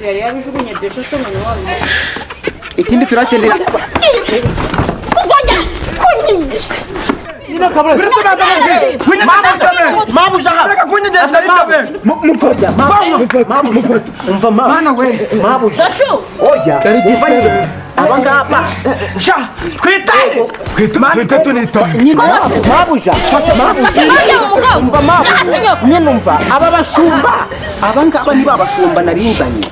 yari yabijugunye desho so none wari ikindi turakenera uzongera kunyimisha Nina kabla mamu shaka reka kunyegera ndabe mufurya umva mana we mamu dasho oya abangaba sha kwita tunita mabuja umva mamu nyene umva aba bashumba abangaba ni babashumba narinzanye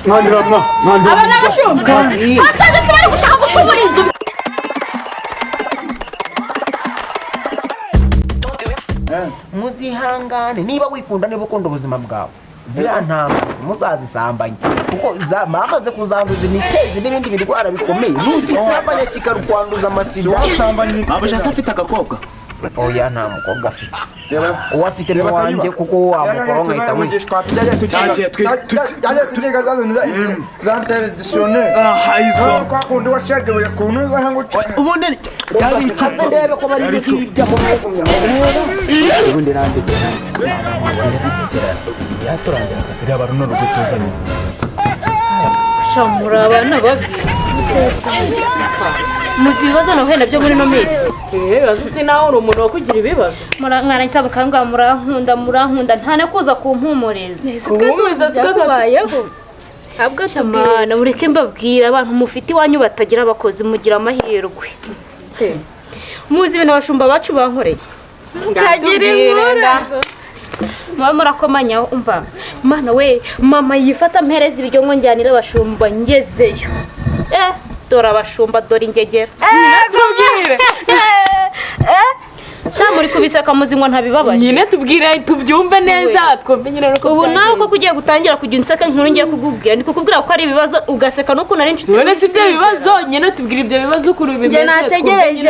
aba nabashumba hatsaje sibari gushaka gufumura inzu muzihangane niba wikunda niba ukunda ubuzima bwawe zira ntamazi muzazisambanye kuko mamaze kuzanduza imitezi n'ibindi birwara bikomeye nugisambanya kikarukwanduza amasida mabuja afite agakobwa oya nta mukobwa afite uwo afite n'uwanjye kuko wamukoronka ahita wigishwa tujya tugega za traditione izo kwa kundi washagewe kuntu zangu ubundi cyari icyo ndebe ko bari bijya mu ubundi rande yaturangira akazi rya baruno rugutuzanye shamura abana babi muzi ibibazo no henda byo muri no misi azi naho uri umuntu wakugira ibibazo mwarangiza bakanga murankunda ntane kuza kumpumureza kuko tuzabayeho abwo chamana mureke mbabwira abantu mufite iwanyu batagira abakozi mugira amahirwe muzi ibintu abashumba bacu bankoreye kagira inkora mama murakomanya umva mana we mama yifata mpereza ibiryo ngo njyanira abashumba ngezeyo dora abashumba dora ingegera tubwire sha muri kubiseka muzingo ntabibabaje nyine tubwire tubyumve neza twumve nyine nuko ubu nawe ko kugiye gutangira kujya unseka nkuru ngiye kukubwira ndikukubwira ko ari ibibazo ugaseka no kunari inshuti none si byo bibazo nyine tubwire ibyo bibazo kuri bimeze nge nategereje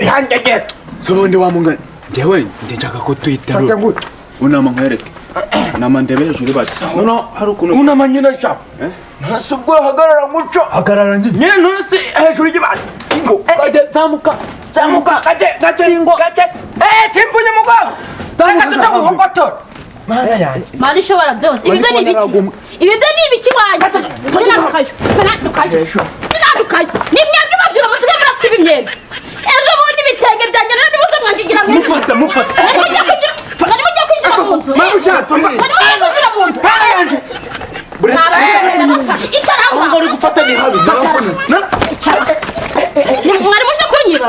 yangegera sobundi wamungana jewe ndishaka ko twitaro unama nkwereke nama ndebe hejuru bati no harukuno unama nyine sha nasubwo hagarara muco hagarara nyine nose hejuru y'ibati ngo kade zamuka gace ngo gace chimpunye mugo zanga tutaguhokotora mali shobora byose ibyo ni ibiki wanje ninadukayo nimwebwe bashura musigaye muratwiba imyenda ejo bundi bitenge byanjye nari bibuze mwangigira ngo mufata nari mujya kwinjira mu nzu uri gufata ni habi mwari muje kunyiba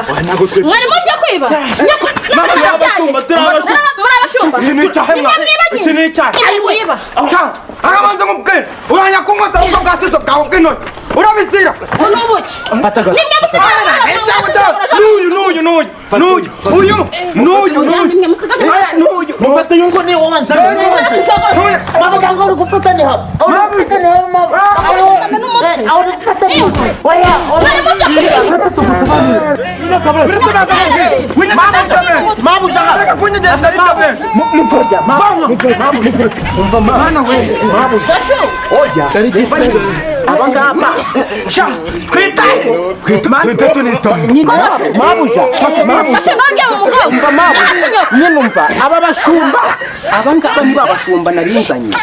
mwari muje kwiba abashumba turabashumba iki ni icyaha arabanza nkubwira uranya kunkoza ubwo bwatuzo bwawe bw'intoki urabizira unubuki mufata yungo ni wanza mama cyangwa uri gufata ni habi abangaba sha kwita tunita mabuja nyine umva aba bashumba abangaba ni babashumba narinzanye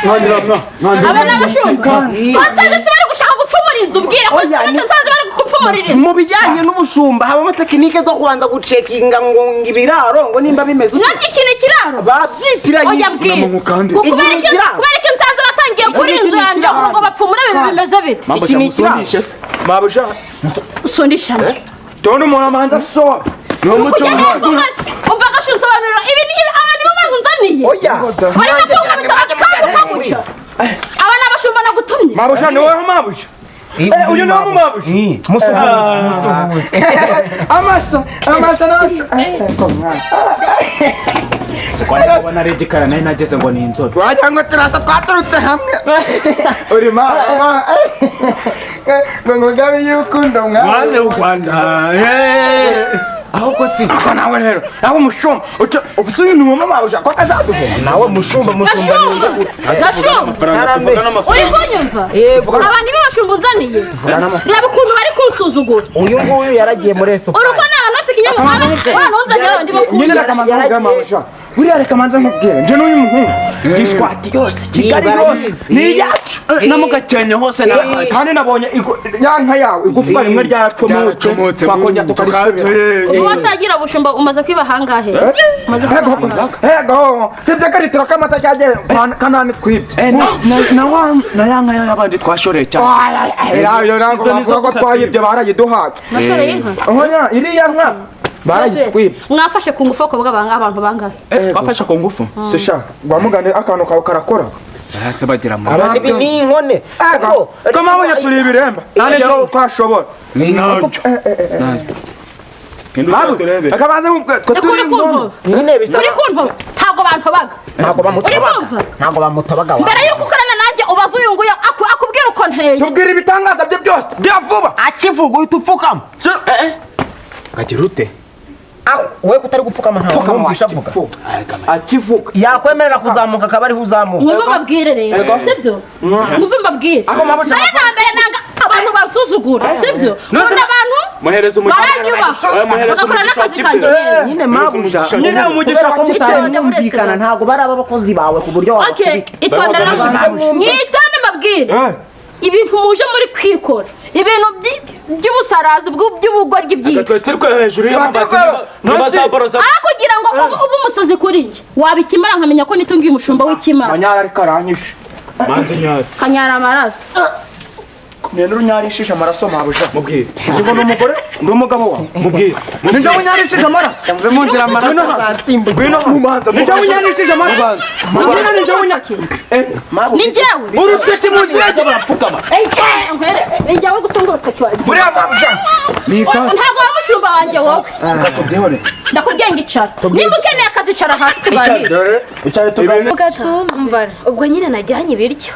aba nabashumba batsaje sibari gushaka gupfumura inzu bwira ko nsanze bari gupfumurira mu bijyanye n'ubushumba habamo tekinike zo kubanza gucekinga ngo ibiraro ngo nimba bimeze nabyo ikintu kiraro babyitiranye oya bwira kubereka nsanze batangiye kuri inzu yanjye ngo bapfumure ibintu bimeze bite iki ni kiraro mabusha usondisha tone umuntu amanza so no muco umva gashunsobanurira ibi ni abandi bo banzaniye oya aba nabashumba nagutumye mabusha ni wowe mabusha uyu ni wowe mabusha musuhuze amaso nasho kwani kubona regikara nayo nageze ngo ni inzobe wagira ngo turasa twaturutse hamwe uri mama ngo ngabe y'urukundo mwane u Rwanda ahubwo si ko nawe rero nawe umushumba ubusuye ni mama mabusha ko azaduhera nawe mushumba uri kunyumva abandi b'abashumba unzaniye reba ukuntu bari kunsuzugura uyu nguyu yaragiye muri eso uruko ni ahantu hafite ikinyabupfura hano unzaniye abandi bo nyine akamagara mabusha buriya reka manza nkubwire nje n'uyu muhungu gishwati yose Kigali yose ni yacu no mu Gakenke hose kandi nabonye yanka yawe igufwa rimwe ryacomotse twakongera tukarisubira watagira bushumba umaze kwiba hangahe umaze ego sibyo karitiro kamata cyaje kanani twibye na yanka yabandi twashoreye cyane yo nango bavuga ko twayibye barayiduhaye nashoreye inka oya iriya nka barayitwibye mwafashe ku ngufu ko bw'abanga abantu bangahe twafashe ku ngufu sisha gwamugane akantu kawe karakora barase bagira mu abandi ni inkone ko mabonye turi ibiremba nane cyo twashobora akabaze ko turi kuntu nyine bisa kuri kuntu ntabwo bantobaga ntabwo bamutobaga mbere yuko ukorana nanjye ubaza uyu nguyu akubwira uko nteye tubwira ibitangaza bye byose byavuba akivuga uhita upfukama kagira ute we kutari gupfukama ntabwo wumvisha avuga akivuga yakwemerera kuzamuka akaba ariho uzamuka mwumve mbabwire rero sibyo mwumve mbabwire mbere na mbere nanga abantu bansuzugura sibyo none abantu muhereza bagakora n'akazi kanjye nyine mabuja nyine umugisha ko mutarumvikana ntabwo bari abakozi bawe ku buryo wakubita itondera mwitonde mbabwire ibintu muje muri kwikora ibintu by'ubusarazi by'ubugoryi byinshi turi hejuru y'amabati kugira ngo ube umusozi kuri njye wabikimara nkamenya ko nitungiye umushumba w'ikimara manyara ariko aranyishe kanyara amaraso nene unyarishije amaraso mabuja mubwire uzigo n'umugore n'umugabo wawe mubwire ninjye unyarishije amaraso mve mu nzira amaraso azatsimbuka ngwino mumanza ninjye unyarishije amaraso ngwino ninjye ni njyewe urutete mu nzira y'ibyo barapfukama ni njyewe gutunga urutoki wanjye buriya mabuja ntabwo waba umushumba wanjye wowe ndakubwiye ngo icara niba ukeneye akazi icara hasi tuganire icare tuganire ubwo nyine najyanye ibiryo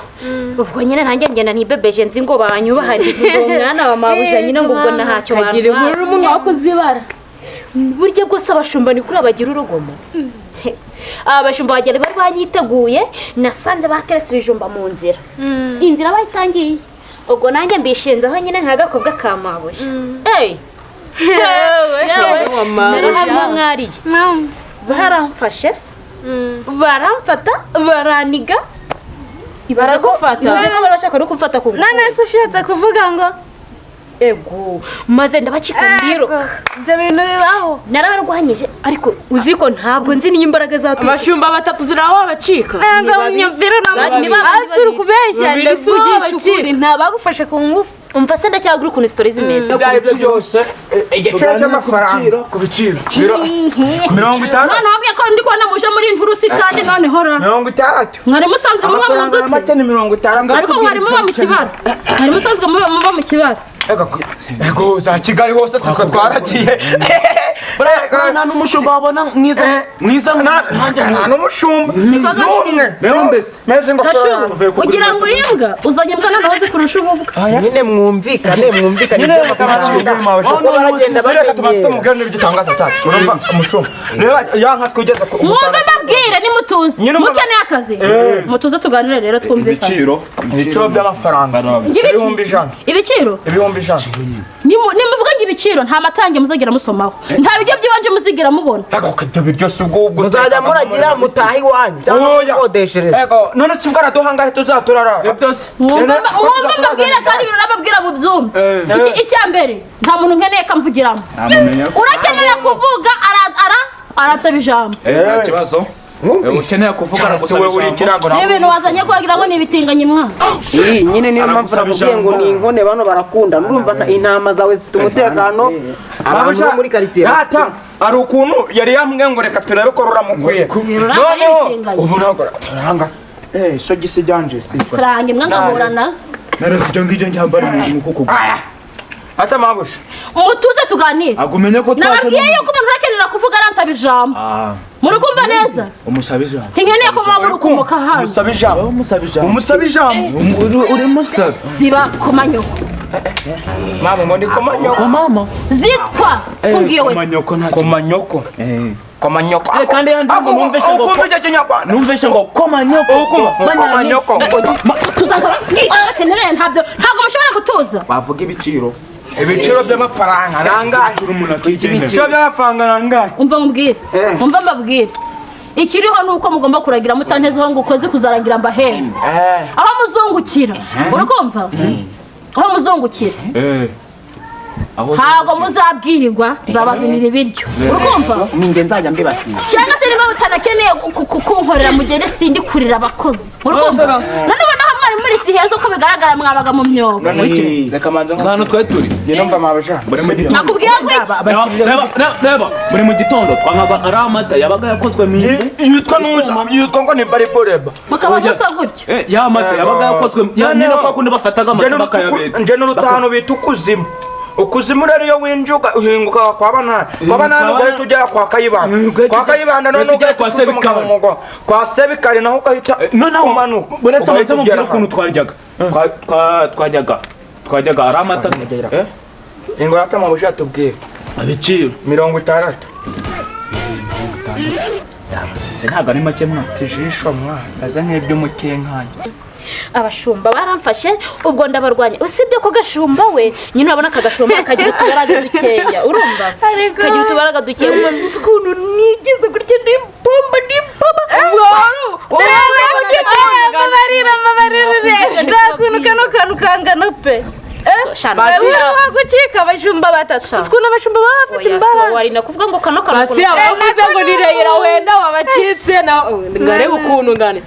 ubwo nyine nanjye ngenda nibebeje nzi ngo banyubahari ngo mwana wa mabuja nyine ngo ubwo ntacyo kagira inkuru umuntu wo kuzibara burya bwose abashumba ni kuri abagira urugomo abashumba bagera bari banyiteguye nasanze bateretse ibijumba mu nzira inzira bayitangiye ubwo nanjye mbishinzeho nyine nk'agakobwa ka mabuja narahamwe mwariye baramfashe baramfata baraniga baragufata ko barashaka no kumfata ku none se ushatse kuvuga ngo ego maze ndabacika ndiruka ibyo bintu bibaho narabarwanyije ariko uzi ko ntabwo nzi niyo imbaraga zaturutse abashumba batatu ziraho babacika ngo nyumvire asuri kubeshya ndabwo ntabagufashe ku ngufu umva se ndacyagura ukuntu story zimeze byari byo byose igiciro cy'amafaranga ku biciro 50 none wabwiye ko ndi kubona muje muri inturusi kandi none hora 60 mwari musanzwe muba mu nzu make ni 50 ariko mwari muba mu kibara mwari musanzwe muba mu kibara ego za Kigali hose sitwe twaragiye nta n'umushumba wabona mwiza nta n'umushumba n'umwe meze ngo ugira ngo urimbwa uzanye mbwa noneho zikurusha ububwa nyine mwumvikane nyine baragenda bareka mubwira n'igitangaza cyacu urumva umushumba reba yanka twigeze ku mwumve mbabwire nimutuze mukeneye akazi mutuze tuganire rero twumvikane ibiciro by'amafaranga ibihumbi ijana ibiciro nimuvuga ngo ibiciro nta matange muzagira musomaho nta biryo by'iwanje muzigira mubona ibyo biryo si ubwo muzajya muragira mutaha iwanyu cyangwa mukodeshereza none si ubwo duhangahe tuzaturara mwumve mbabwire kandi ibintu nababwira mu byumve icya mbere nta muntu nkeneye kamvugiramo urakenera kuvuga aransaba ijambo nta kibazo ukeneye kuvuga aragusaba ijambo ni ibintu wazanye kugira ngo ni ibitinganyi mwana nyine niyo mpamvu nakubwiye ngo ni inkone bano barakunda ndumva intama zawe zifite umutekano abantu bo muri karitsiye hari ukuntu yari yambwiye ngo reka turebe ko ruramukwiye noneho ubu ntabwo turanga sogisi ryanje range mwangahura nazo nareze ibyo ngibyo njyambara mu kuko ata mabusha umutuze tuganire agumenye ko nababwiye yuko umuntu urakenera kuvuga aransaba ijambo muri kumva neza umusaba ijambo nkeneye ko muba muri kumuka hano umusaba ijambo uri musaba ziba komanyoko mama ngo ni komanyoko zitwa fungiye wese komanyoko kandi yandi ngo numvise ngo numvise ngo komanyoko tuzakora akeneye ntabwo mushobora gutuza bavuga ibiciro by'amafaranga nangahe ibiciro by'amafaranga nangahe umva mbabwire ikiriho nuko mugomba kuragira mutantezeho ngo ukoze kuzaragira mbahembe aho muzungukira urakumva aho muzungukira ntabwo muzabwirirwa nzabavinira ibiryo urakumva ninjye nzajya mbibashyira cyangwa se niba mutanakeneye kunkorera mugende sindi kurira abakozi urakumva none ubona aho mwari muri si heza uko bigaragara mwabaga mu myobo reka manza hano twari turi njye numva mabasha nakubwiye ngo iki reba muri mu gitondo twanywaga ari amata yabaga yakozwe mu yitwa ngo ni bariboreba mukaba musa gutyo ya mata yabaga yakozwe nyine kwa kundi bafataga amata bakayabika nje n'urutse ahantu bita ukuzimu rero iyo winjuka uhinguka kwa banana ugahita ugera kwa kayibanda none ugera kwa sebikari naho ugahita umanuka buretse amaze mubwira ukuntu twajyaga ari amata ingo yatama busha tubwire abiciro 60 ntabwo ari make mwa tijishwa mwa aza nk'iby'umukenkanya abashumba baramfashe ubwo ndabarwanya usibye ko gashumba we nyine urabona akagashumba kagira utubaraga dukeya urumva kagira utubaraga dukeya umunsi ukuntu nigeze gutya n'impomba ndakuntu kano kantu kangana pe wagucika abashumba batatu ukuntu abashumba baba bafite imbaraga wari nakuvuga ngo kano kantu basi abavuze ngo nireyira wenda wabacitse na ngareba ukuntu ngane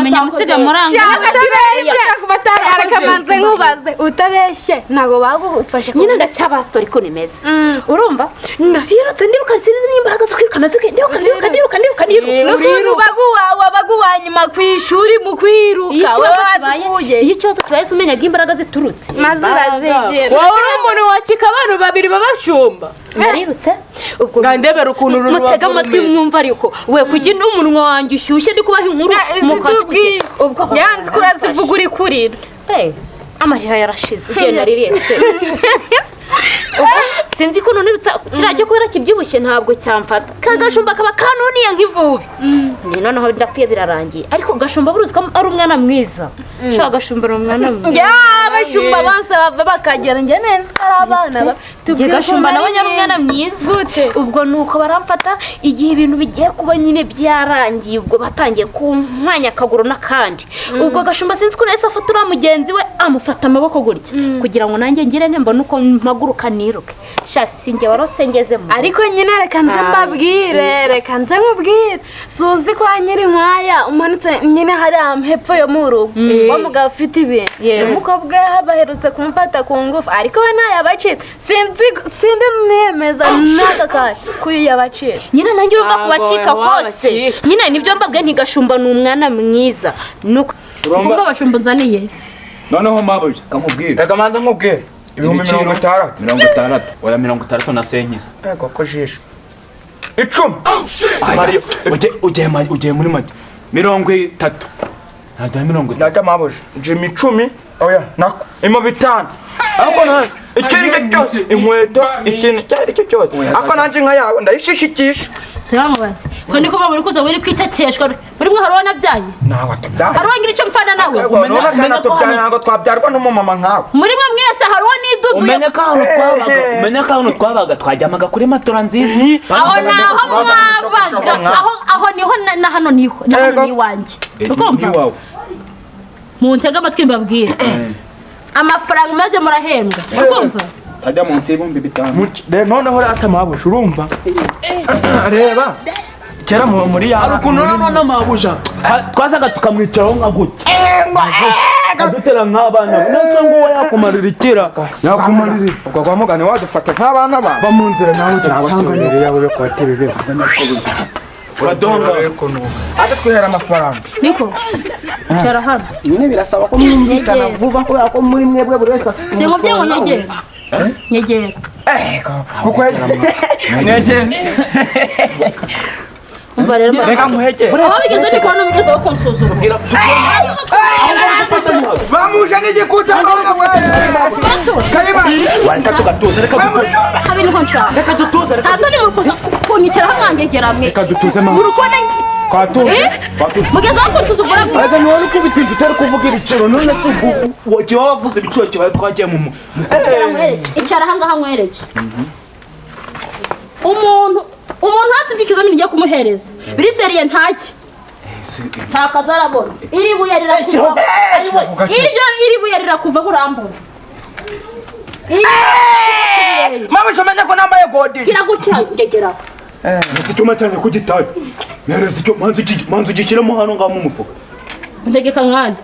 menya musiga muranga arakamanze nkubaze utabeshye ntago bagufashe nyine ndacyaba story ko nimeze urumva nahirutse ndiruka sinzi n'imbaraga zo kwirukana ndiruka n'ukuntu wabaguwa nyuma ku ishuri mu kwiruka iyo ikibazo kibaye umenyaga imbaraga ziturutse maze urazegera wowe uri umuntu wakika abantu babiri babashumba narirutse ngandebera ukuntu mutega amatwi mwumva ariko we kugira n'umunwa wanjye ushyushye ndi kubaha inkuru mukacike yanze kurazivuga uri kurira amarira yarashize ugiye naririye se sinzi ko nunirutsa kiriya cyo kubera kibyibushye ntabwo cyamfata kagashumba kaba kanuniye nk'ivubi ni noneho ndapfuye birarangiye ariko gashumba buruzi ko ari umwana mwiza shaka gashumba ari umwana mwiza abashumba banse bava bakagera njye neza ari abana tubwire gashumba nawe ari umwana mwiza ubwo nuko baramfata igihe ibintu bigiye kuba nyine byarangiye ubwo batangiye kumwanya akaguru n'akandi ubwo gashumba sinzi ko nese afata uriya mugenzi we amufata amaboko gutya kugira ngo nanjye ngire ntemba nuko mpaguruka niruke shasi njye warosengezemo ariko nyine reka nze mbabwire reka nze nkubwire suzi ko nyiri nkwaya umanutse nyine hari hepfo yo mu rugo wa mugabo ufite ibintu umukobwa baherutse kumufata ku ngufu ariko we ntayabacitse sindi nemeza n'aka kanya ko yabacitse nyine nanjye urumva kubacika kose nyine nibyo mbabwe ntigashumba ni umwana mwiza nuko kumva abashumba nzaniye noneho mabuja kamubwire reka manza nkubwire 60 oya 60 na senkisa ego ko jisho 10 Mario ugiye muri make 30 ntabwo 30 ndata mabuja Jimmy 10 oya nako imo 5 ako na ikiri cyose inkweto ikintu cyari cyo cyose ako nanje nka yawe ndayishishikisha Siramubaza ko niko bamuri kuza muri kwiteteshwa muri mwe harona nabyaye nawe atabyaye harongera icyo mpfana nawe umenya ntabwo twabyarwa n'umumama nkawe muri mwe mwese harona n'idudu umenya ko hano twabaga twajyamaga kuri matora nziza aho naho mwabaga aho niho na hano niho ni wanjye ukumva mu ntega amatwi mbabwira amafaranga maze murahembwa ukumva ajya munsi y'ibumbi 5 noneho atamabusha urumva reba kera muri ya ukuntu none mabuja twazaga tukamwicaraho nka gute adutera nk'abana nese ngo yakumarira ikira yakumarira ubwo kwa mugane wadufata nk'abana ba mu nzira nawe cyangwa yawe ko atebe uradonga ate twihera amafaranga niko cyara hano nyine birasaba ko mwumvikana vuba kubera ko muri mwebwe buri wese sinkubye ngo nyegera kuko nyegera umva rero reka muhegere aho bigeze ni kwa numugeze wo konsuzuma bamuje n'igikuta kayiba reka tugatuza reka dutuze kabiri nko nshaka reka dutuze reka ntazo ni murukoza kunyicaraho mwangegera mwe reka dutuze mama urukona twatuze mugeze wo konsuzuma aje ni wari kubitinda utari kuvuga ibiciro none se kiba wavuze ibiciro kiba twagiye mu icara aha ngaha nkwereje umuntu umuntu watsibye ikizamini ngiye kumuhereza biri seriye ntaki ntakaza arabona iri buye rirakuvaho urambona mama shomenya ko nambaye godi kiragucya ngegera icyuma cyane kugitaye nereza icyo manzu gikiremo hano ngamo umufuka ntegeka nkandi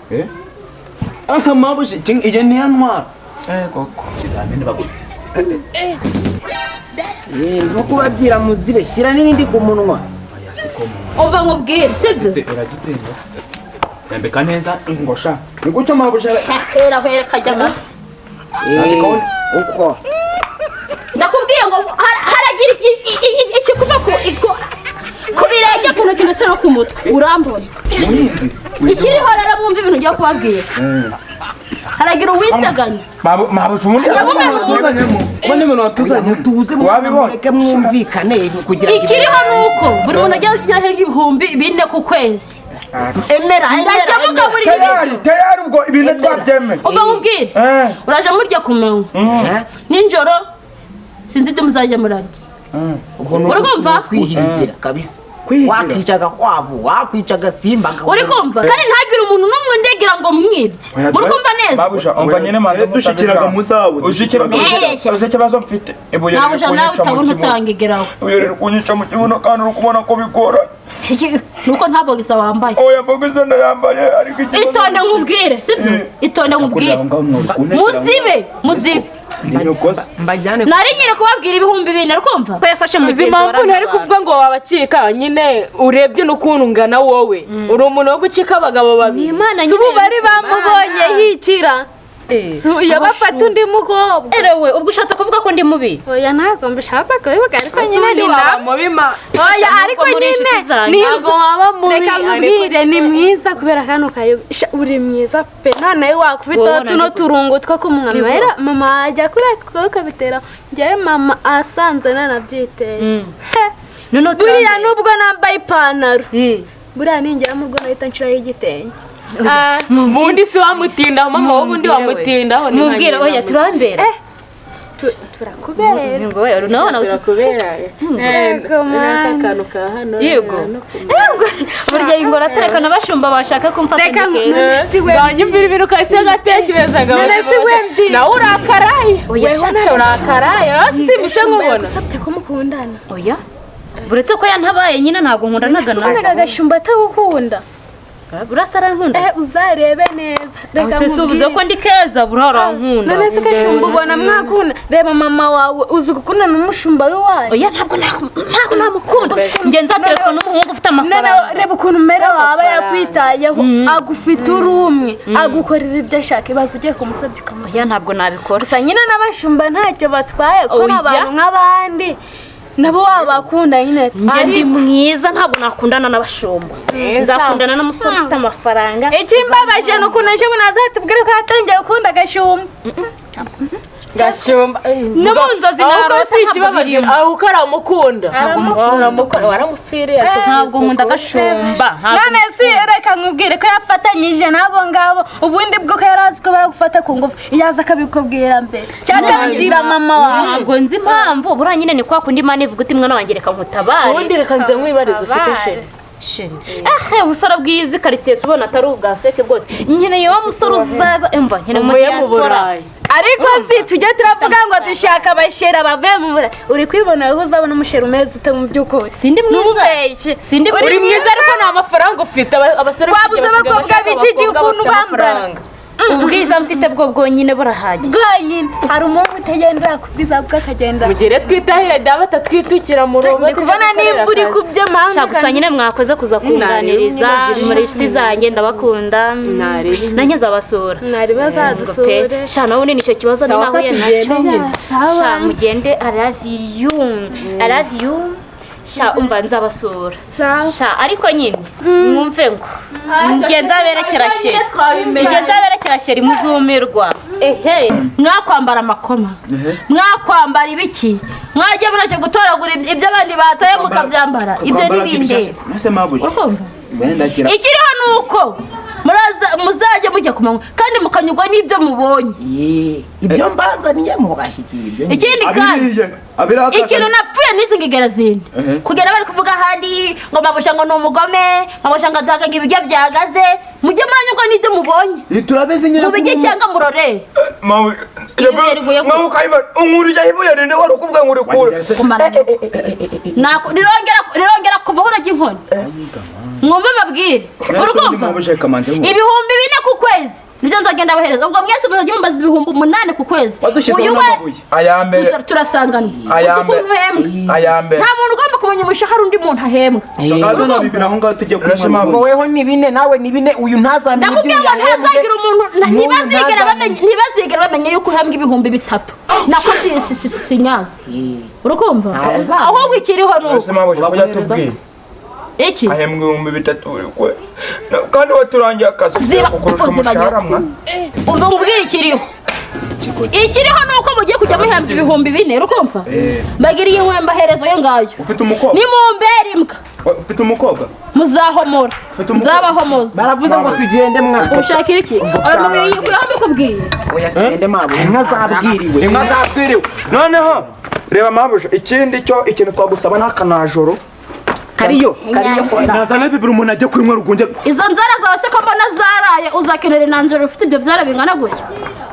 aka mabuje ije ni yantwara koko kizamini bagura nko kubabyira muzibe shyira n'ibindi ku munwa umva nkubwire sibyo uragitenda nambeka neza ingosha nigucyo mabuje hera kajya amabyi uko ndakubwiye ngo haragira ikikuva ku birenge ku ntoki ndetse no ku mutwe urambona ikiriho rero mwumva ibintu ugiye kubabwira haragira uwisaganya mabuje umundi ubone ibintu watuzanye tubuze mureke mwumvikane kugira ngo ikiriho nuko buri muntu ajya ashyiraho ibihumbi 4 ku kwezi emera ndajya mugaburira ibintu tayari ubwo ibintu twabyemeye uva nkubwire uraje murya ku manywa nijoro sinzi ibyo muzajya murarya urumva kwihingira kabisa wakwicaga kwavu wakwicaga simba uri kumva kandi ntagire umuntu n'umwe ndegera ngo mwibye urumva neza babuje umva nyine manze dushikiraga muzabu uzikibazo mfite ibuye nabuje nawe utabona utsangigeraho ubuye rero kunyica mu kibuno kandi uri kubona ko bigora nuko nta bogisa wambaye oya bogisa ndayambaye ariko itonde nkubwire sibyo itonde nkubwire muzibe nari nyine kubabwira ibihumbi 4 rukumva ko yafashe mu zima mpamvu ntari kuvuga ngo wabacika nyine urebye n'ukuntu ungana wowe uri umuntu wo gucika abagabo babiri si ubu bari bamubonye hikira yabafata undi mukobwa erewe ubwo ushatse kuvuga ko ndi mubi oya ntabwo mbishaka kubivuga ariko nyine ni oya ariko nyine ntabwo waba mubi reka nkubwire ni mwiza kubera kano kayo uri mwiza pe none wakubita tuno turungo two kumwamera mama ajya kureka ukabitera njyewe mama asanze nanabyiteye buriya nubwo nambaye ipantaro buriya ningera mu rugo nahita nshiraho igitenge bundi si wamutindaho mama wowe ubundi wamutindaho mubwira oya turambera turakubera ngo oya urabona turakubera akantu ka hano yego burya ingora aterekana bashumba bashaka kumfata ngikeza banyumvira ibintu kahise gatekerezaga nawe urakaraye oya shacha urakaraye rasimise nkubona sabye ko mukundana oya buretse ko yantabaye nyine ntabwo nkunda nagana agashumba atagukunda burasara nkunda uzarebe neza reka uvuze ko ndi keza burara nkunda none se kashumba ubona mwakunda reba mama wawe uzi gukundana n'umushumba we wawe oya ntabwo namukunda nge nzatereka n'umuhungu ufite amafaranga reba ukuntu umera waba yakwitayeho agufite urumwe agukorera ibyo ashaka ibaze ugiye kumusabye ukamuha oya ntabwo nabikora gusa nyine n'abashumba ntacyo batwaye ko n'abantu nk'abandi nabo wabakunda nyine nge ndi mwiza ntabwo nakundana n'abashumba nzakundana n'umusore ufite amafaranga ikimbabaje ni ukuntu ejo nazatubwire ko yatangiye gukunda agashumba gashumba no mu nzozi ntabwo si ikibabaje aho ukaramukunda waramupfiriye ntabwo nkunda agashumba none si reka nkubwire ko yafatanyije n'abo ngabo ubundi bwo ko yari azi ko baragufata ku ngufu yaza akabikubwira mbere cyangwa akabibwira mama wawe ntabwo nzi impamvu buriya nyine ni kwa kundi imana ivuga uti mwana wanjye reka nkutabare ubundi reka nze nkwibarize ufite sheri ubusore bw'izi karitsiye ubona atari ubwa feke bwose nkeneye wa musore uzaza umva nkeneye mu uvuye mu burayi ariko si tujye turavuga ngo dushaka abashera bavuye mu burayi uri kwibona wowe uzabona umushera umeze ute mu by'ukuri sindi mwiza uri mwiza ariko nta mafaranga ufite abasore babuze abakobwa b'iki gihe ukuntu bambara ubwiza mfite bwo bwonyine burahagije bwonyine hari umuntu utagendera ku bwiza bwe akagenda mugere twitahire da batatwitukira mu rugo ndi kubona nimba uri kubyemanga shaka gusa nyine mwakoze kuza kunganiriza muri inshuti zanjye ndabakunda nanjye nzabasura ntari bazadusure sha nawe nicyo kibazo ni nahuye nacyo sha mugende I love you sha umva nzabasura sha ariko nyine mwumve ngo ngenza berekera sheri muzumirwa mwakwambara amakoma mwakwambara ibiki mwajya murake gutoragura ibyo abandi bataye mukabyambara ibyo n'ibindi ikiriho ni uko muzajya mujya kumanywa kandi mukanyurwa n'ibyo mubonye. Ibyo mbazaniye mubashyikira ibyo. Ikindi kandi ikintu napfuye n'izi ngigera zindi kugera bari kuvuga ahandi ngo mabusha ngo ni umugome, mabusha ngo duhaga ngo ibiryo byahagaze, mujye muranyurwa n'ibyo mubonye. Turabeze nyine mubijye cyangwa murore. Unkuru ujya ibuye ninde wari ukubwa ngo urikure rirongera kuva aho urajya inkoni. Mwumve mabwire urukumva 4,000 ku kwezi nibyo nzagenda bahereza. Ubwo mwese muzajya mumbaza 8,000 ku kwezi. uyu we ayambere turasangana ayambere nta muntu ugomba kumenya umushahara undi muntu ahembwa. tukazana bibiri aho ngaho tujye kumwe. Ngo weho ni 4 nawe ni 4 uyu ntazamenya ibyo ndakubwira ngo ntazagira umuntu ntibazigera bamenya yuko uhembwa 3,000 nako sinyazi. Urukumva ahubwo ikiriho nuko iki ahembwa 3,000 kandi waturangiye akazi kukurusha umushahara mwa. umva mubwire ikiriho nuko mugiye kujya muhembwa 4,000. urukumva mbagiriye inkwemba herezo yo ngayo. Ufite umukobwa? Ni mumbere imbwa. Ufite umukobwa? Muzahomora nzabahomoza. baravuze ngo tugende mwa. Ushakira iki aramubwiye kuri aho mbikubwiye. Oya tugende mabo inka zabwiriwe. Noneho reba mabusha ikindi cyo ikintu twagusaba n'akanajoro kariyo nazana bibiri umuntu ajye kunywa rugunge. Izo nzara zawe se ko mbona zaraye uzakenera inanjoro ufite ibyo byara bingana gutya.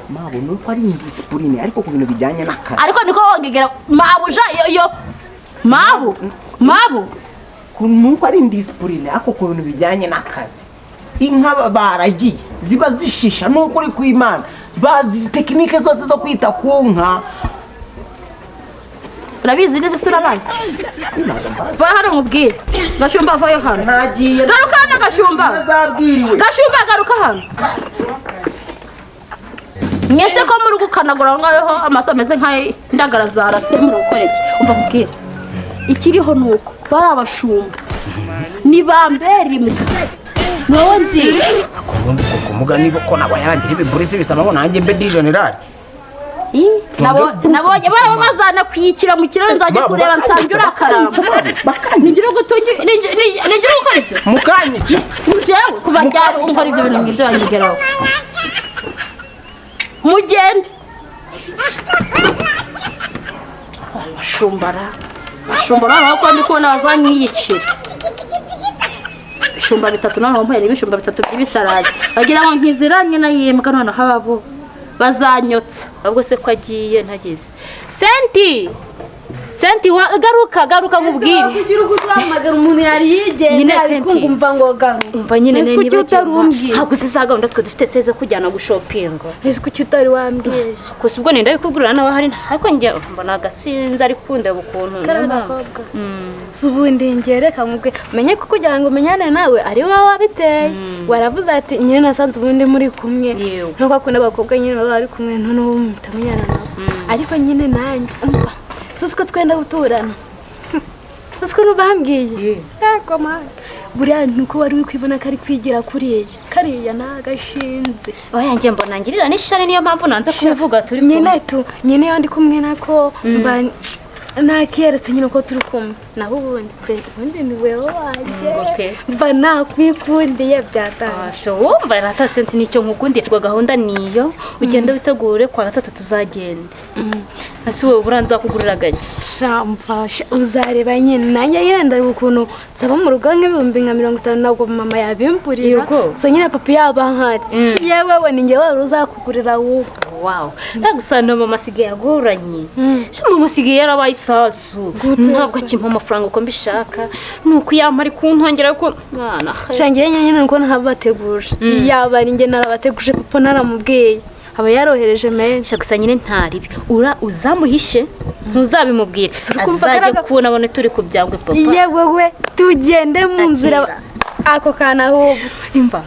mabo nuko ari indiscipline ariko ku bintu bijyanye n'akazi. Ariko niko wongegera mabuja yo mabu nuko ari indiscipline ariko ku bintu bijyanye n'akazi. Inka baragiye ziba zishisha nuko uri kwimana bazi tekinike zose zo kwita ku nka. urabizi neza se urabazi. Va hano mubwire Gashumba vayo hano. Nagiye garuka hano Gashumba garuka hano. Mwese ko muri gukanagura ngaho amaso ameze nk'indagara zarase muri ukoreke. Umva mubwire ikiriho nuko bari abashumba ni bambere imbwa wowe nzi kumugani ko nabayangire ibiburisi bisaba nanjye mbe di general. nabonye bazana kwiyikira mu kiraro nzajya kureba nsange urakaramba. Ningira gukora ibyo mukanye njyewe kuva ryari ukora ibyo bintu ngibyo banyigeraho. Mugende bashumbara nako ndi kubona bazanyiyicira ibishumba 3 none wampaye ibishumba 3 by'ibisaraje bagira ngo nkiziranye na yembwa none hababo bazanyotsa. Ahubwo se ko agiye ntageze. Senti garuka mubwire. Kugira uguhamagara umuntu yari yigenda ariko ngumva ngo garuka. Umva nyine niba utarumbwiye. Hago sizaganda twe dufite seze kujyana gushopinga. Ese kuki utari wambwiye? Kuko ubwo nenda bikugurira nawe hari ariko njye mbona gasinza ari kunde bukuntu. Karagakobwa. Subundi ngereka mubwe menye ko kugira ngo menyane nawe ari wowe wabiteye. Waravuze ati nyine nasanze ubundi muri kumwe. Nko ko n'abakobwa nyine baba ari kumwe none uwo mutamenyana nabo. Ariko nyine nanjye umva Susko twenda guturana. Susko nubambwiye. Yego man. Buriya nuko wari uri kwibona kari kwigira kuriye. Kariya nagashinze. Oya nje mbona ngirira n'ishari niyo mpamvu nanze kubivuga turi kumwe. Nyine yo ndi kumwe nako nakiyeretse nyine ko turi kumwe. Naho ubundi ni wewe wanje. Mba nakwikundiye byatanga. So wumva rata senti nicyo nkukundirwa gahunda niyo ugenda bitegure kwa gatatu tuzagende. Ase wowe buranza kugurira gake. Shamva uzareba nyine nanjye yenda ari ukuntu nsaba mu rugo nk'ibihumbi nka 50 nabwo mama yabimpurira. So nyine papa yabankari. Yewe we ninjye wari uzakugurira wowe. Wow. Ndagusana mama sigaye agoranye. Mama sigaye yarabaye isasu. Ntabwo akimpa amafaranga uko mbishaka. Nuko yamari kuntongera ko mwana. Shangiye nyine nuko ntabateguje. Yaba ari nge narabateguje papa naramubwiye. Aba yarohereje menshi gusa nyine ntaribi uzamuhishe ntuzabimubwira azajye kubona abone turi kubyangwe papa yewe we tugende mu nzira ako kana ahubwo imva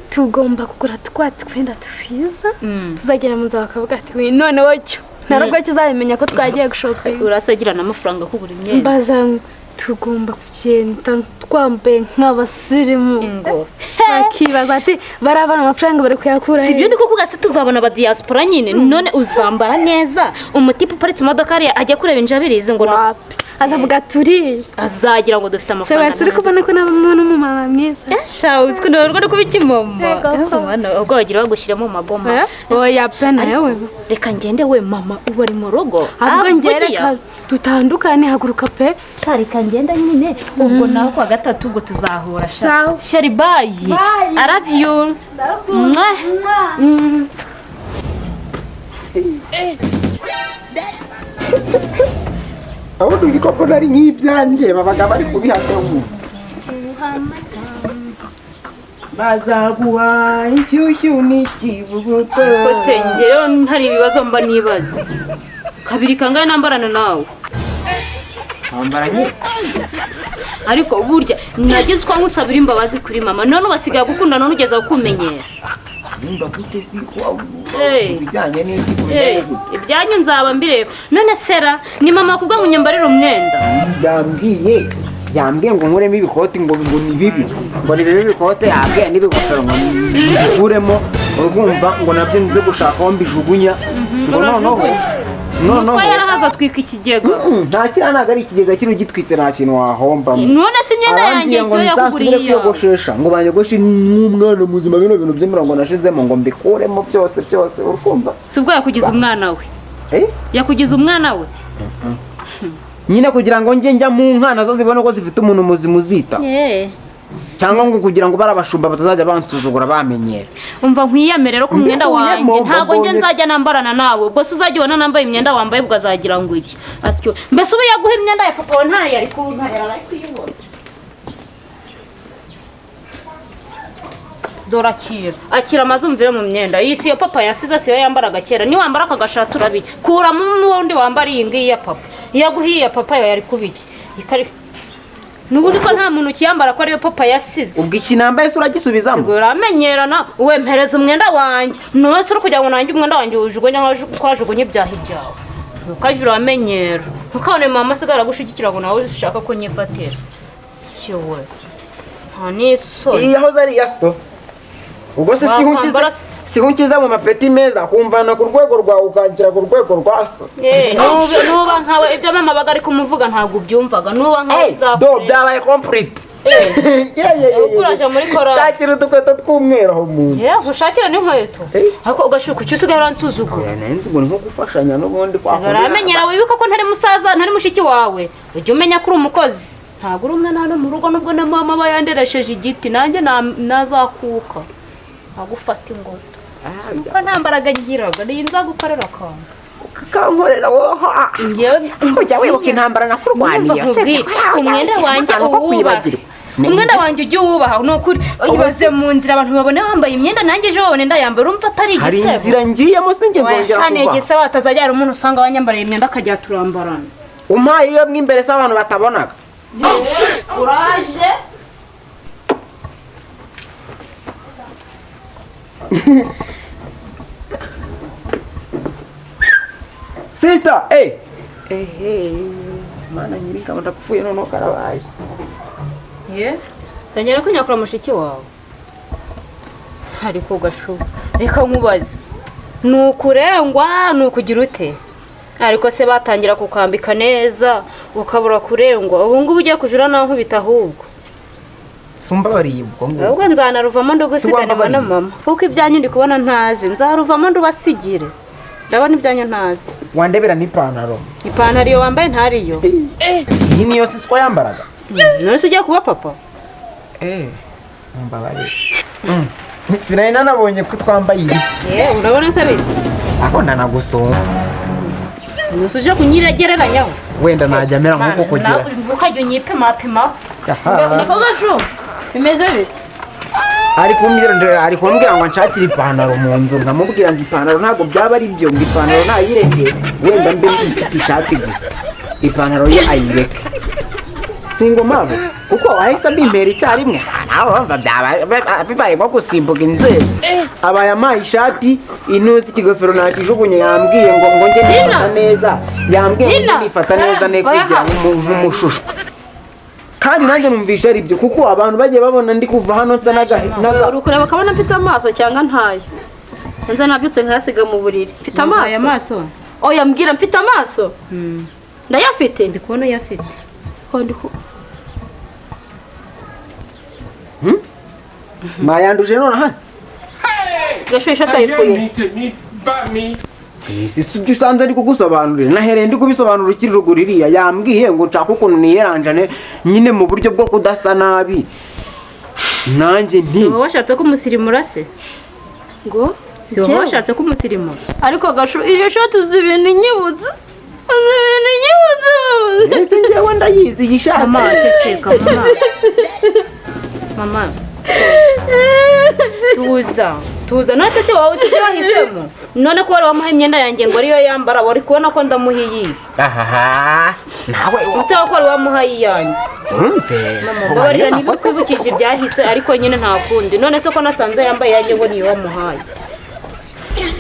tugomba kugura twenda tufiza tuzagera mu nzira bakavuga ati none wacyo narubwo kizabimenya ko twagiye gushopinga urasagira n'amafaranga kugura imyenda mbazango tugomba kugenda twambaye nk'abasirimu ingo akibaza ati barabana amafaranga bari kuyakura sibyo ndiko kugase tuzabona aba diaspora nyine none uzambara neza umutipe uparitse imodoka ari ajya kureba injabirizi ngo azavuga turi azagira ngo dufite amafaranga se uri kubona ko n'abamama n'umumama mwiza shawo uziko ndarwo no kubikimoma mwana ubwo bagira bagushyiramo magoma oya pena yewe reka ngende we mama ubu ari mu rugo ahubwo ngereka dutandukane haguruka pe sharika ngenda nyine ubwo naho kwa gatatu ubwo tuzahura shari bye I love you abo tubikoko nari nk'ibyanjye babaga bari kubihagaho bazaguha inshyushyu n'ikivuguto kose ngewe ntari ibibazo mba nibaza kabiri kangahe nambarana nawe ambaranye ariko burya nageze kwa nkusabira imbabazi kuri mama none ubasigaye gukunda none ugeza kumenyera nimba gute si ko Eh. bijyanye n'iki ibyanyu nzaba mbireba none sera ni mama kubwa ngo nyambarire umwenda yambwiye ngo nkuremo ibikoti ngo ni bibi ngo ni bibi ibikote yambwiye n'ibigofero ngo nikuremo urumva ngo nabyo nze gushaka aho mbijugunya ngo noneho nuko yarahaza twika ikigega nta kiriya ntabwo ari ikigega kiri ugitwitse nta kintu wahombamo none si imyenda yanjye kiba yakuguriye kwiyogoshesha ngo banyogoshe nk'umwana muzima bino bintu by'imirongo nashizemo ngo mbikuremo byose urumva si ubwo yakugize umwana we yakugize umwana we nyine kugira ngo njya mu nka nazo zibone ko zifite umuntu muzima uzita cyangwa ngo kugira ngo barabashumba batazajya bansuzugura bamenyera umva nkwiyamere rero ku mwenda wanjye ntago njye nzajya nambarana nawe ubwo se uzajya ubona nambaye imyenda wambaye ubwo azagira ngo iki asyo mbese ubu yaguha imyenda ya papa wawe ntayo yari kuyibona dore akira amazumvire mu myenda iyi si yo papa yasize siyo yambaraga kera niwambara aka gashati urabiki kuramo n'ubundi wambara iyi ngiyi ya papa iyo aguhiye ya papa yari kubiki nubundi ko nta muntu ukiyambara ko ariyo papa yasize ubwo iki nambaye se uragisubizamo uramenyerana wempereza umwenda wanjye nose uri kugira ngo nanjye umwenda wanjye ujugunye twajugunye ibyaha ibyawe ukajya uramenyera ntukabone mama asigara agushyigikira ngo nawe ushaka ko nyifatira si we nta n'isoni iyi yahoze ari iya so ubwo se siho nkiza mu mapeti meza kumvana ku rwego rwawe ukagira ku rwego rwa so nuba nkawe ibyo mama baga ari kumuvuga ntabwo ubyumvaga nuba nkawe do byabaye complete ukuraje muri korali shakira udukweto tw'umweru aho muntu nkushakira n'inkweto ariko ugashuka icyo usigaye uransuzugura nzi ngo ni nko gufashanya n'ubundi uramenyera wibuka ko ntari musaza ntari mushiki wawe ujya umenya ko uri umukozi ntabwo uri umwana hano mu rugo nubwo na mama aba yanderesheje igiti nanjye nazakuka agufata ingota kuko nta mbaraga ngiraga niyo nzagukorera akantu ukankorera woho kujya wibuka intambara nakurwaniye umwenda wanjye uwubaha umwenda wanjye ujye uwubaha ni ukuri ibaze mu nzira abantu babone wambaye imyenda nanjye ejo babone ndayambara urumva atari igisebo hari inzira ngiyemo se njye nzongera kuva igisebo hatazajya hari umuntu usanga wanyambariye imyenda akajya turambarana umpaye iyo mw'imbere se abantu batabonaga uraje sister mana nyirika ndapfuye none karabaye tanyera ko nyakura mushiki wawe ariko gashuba reka nkubaze ni ukurengwa ni ukugira ute ariko se batangira kukambika neza ukabura kurengwa ubu ngubu ugiye kujura nawe nkubita ahubwo sumba bariye ubwo ngo ahubwo nzanaruvamo ndugusiganirwa na mama kuko ibyanyu ndi kubona ntazi nzaruvamo ndubasigire ndabona ibyanyu ntazi wandebera n'ipantaro iyo wambaye ntariyo iyi niyo si siko yambaraga none se ugiye kuba papa mbabarire sinari nanabonye ko twambaye ibisi urabona se bisi aho ndanagusoma nusu uje kunyiregereranyaho wenda najya mera nk'uko kugira ukajya unyipima niko gashu bimeze bite ari kumbwira ngo nshakire ipantaro mu nzu nkamubwira ngo ipantaro ntabwo byaba ari byo ngo ipantaro nayireke wenda mbe mfite ishati gusa ipantaro ye ayireke singomabo kuko wahise mbimbera icyarimwe nawe wumva bibaye nko gusimbuka inzego abaye amaye ishati inuzi ikigofero nakijugunye yambwiye ngo njye nifata neza yambwiye ngo nifata neza ne kugira nk'umushusho kandi nanjye numvisha ari byo kuko abantu bagiye babona ndi kuva hano nsa uri kureba ukabona mfite amaso cyangwa ntayo nza nabyutse nkayasiga mu buriri mfite amaso amaso oya mbwira mfite amaso ndayafite ndi kubona uyafite mayanduje none hasi gashuhisha atayikuye si ibyo usanze ari kugusobanurira nahereye ndi kubisobanura ukiri ruguru iriya yambwiye ngo nshaka ukuntu niyeranjane nyine mu buryo bwo kudasa nabi nanjye nti wowe washatse ko umusirimura se ngo si wowe washatse ko umusirimura ariko gashu iyo shati uzi ibintu inyibutse ese njyewe ndayizi iyi shati mama ceceka mama tuza none se wowe uzi ibyo wahisemo none ko wari wamuha imyenda yanjye ngo ariyo yambara wari kubona ko ndamuhiye nawe use ko wari wamuha iyanjye mama mbabarira niba twibukije ibyahise ariko nyine nta kundi none se ko nasanze yambaye yanjye ngo niyo wamuhaye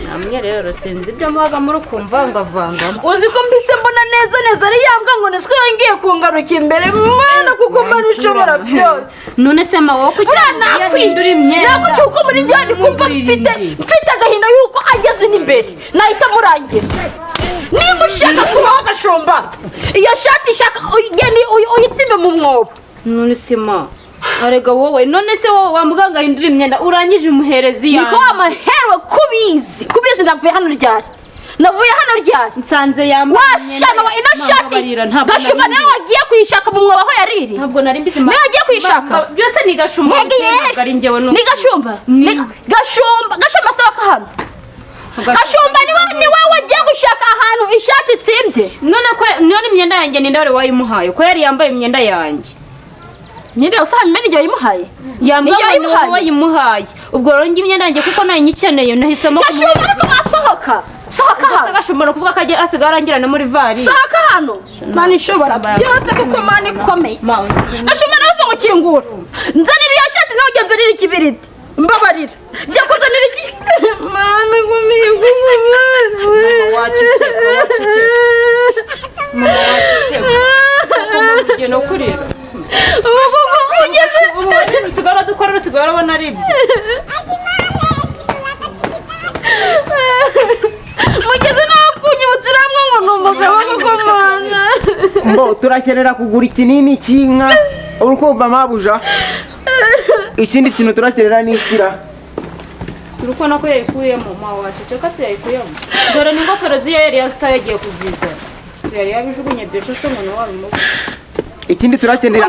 namwe rero sinzi ibyo muhaga muri kumvangavangamo uzi ko mbise mbona neza ari yambwa ngo niswe ngiye kungaruka imbere mwana kuko mbona ushobora byose none se ma wowe kugira ngo yahindure imyenda nako cyuko muri njye ndi kumva mfite agahinda yuko ageze n'imbere nahita murangiza niba ushaka kubaho gashumba iyo shati ishaka uyitsimbe mu mwobo none se ma arega wowe none se wowe wamuganga hindura imyenda urangije umuherezi yanjye niko wamaherewe kubizi navuye hano ryari nsanze yambaye washana wa ino shati gashumba nawe wagiye kuyishaka mu mwobo aho yariri ntabwo nari mbisi nawe wagiye kuyishaka byose ni gashumba ntabwo ari njyewe ni gashumba sohoka hano gashumba ni wowe wagiye gushaka ahantu ishati itsimbye none imyenda yanjye ninde wari wayimuhaye ko yari yambaye imyenda yanjye nyine usanga imyenda igihe wayimuhaye yambaye ni wowe wayimuhaye ubwo rero njye imyenda yanjye kuko nayo nyikeneye nahisemo gashumba ariko wasohoka sohoka hano gashumba kuvuga ko asigaye arangirana muri vari sohoka hano mani ishobora byose kuko mani ikomeye gashumba nawe uza gukingura nzanira iyo shati nawe ujya nzanira ikibiriti mbabarira jya kuzanira iki mani nkumiye ugiye no kurira usigara dukora usigara abona ari ibyo mugeze nawe kunyibutira hamwe ngo numvaga bagukomana mbo turakenera kugura ikinini cy'inka uri kumva mabuja ikindi kintu turakenera ni ikira uri kubona ko yayikuyemo mawe waceceka se yayikuyemo dore n'ingofero ziyo yari yazitaye yagiye kuzizana yari yabijugunye deshe se umuntu wabimuga ikindi turakenera